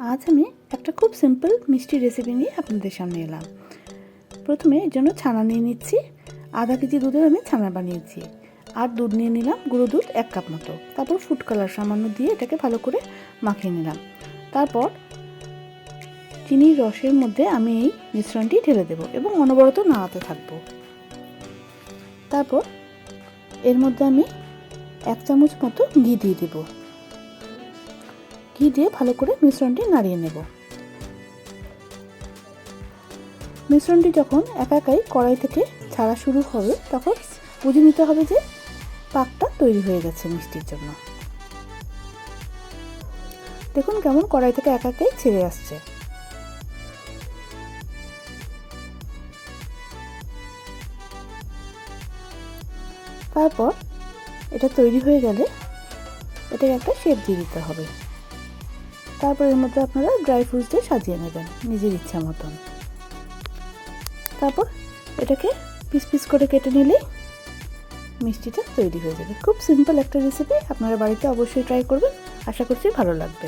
আজ আমি একটা খুব সিম্পল মিষ্টি রেসিপি নিয়ে আপনাদের সামনে এলাম। প্রথমে এর জন্য ছানা নিয়ে নিচ্ছি। আধা কেজি দুধের আমি ছানা বানিয়েছি। আর দুধ নিয়ে নিলাম, গুঁড়ো দুধ 1 কাপ মতো। তারপর ফুড কালার সামান্য দিয়ে এটাকে ভালো করে মাখিয়ে নিলাম। তারপর চিনির রসের মধ্যে আমি এই মিশ্রণটি ঢেলে দেব এবং অনবরত নাড়াতে থাকবো। তারপর এর মধ্যে আমি 1 চামচ মতো ঘি দিয়ে দেব। ঘি দিয়ে ভালো করে মিশ্রণটি নাড়িয়ে নেব। মিশ্রণটি যখন একাই কড়াই থেকে ছাড়া শুরু হবে তখন বুঝে নিতে হবে যে পাকটা তৈরি হয়ে গেছে মিষ্টির জন্য। দেখুন কেমন কড়াই থেকে একাই ছেড়ে আসছে। তারপর এটা তৈরি হয়ে গেলে এটাকে একটা শেপ দিয়ে দিতে হবে। তারপর এর মধ্যে আপনারা ড্রাই ফ্রুটস দিয়ে সাজিয়ে নেবেন নিজের ইচ্ছা মতন। তারপর এটাকে পিস পিস করে কেটে নিলেই মিষ্টিটা তৈরি হয়ে যাবে। খুব সিম্পল একটা রেসিপি, আপনারা বাড়িতে অবশ্যই ট্রাই করবেন। আশা করছি ভালো লাগবে।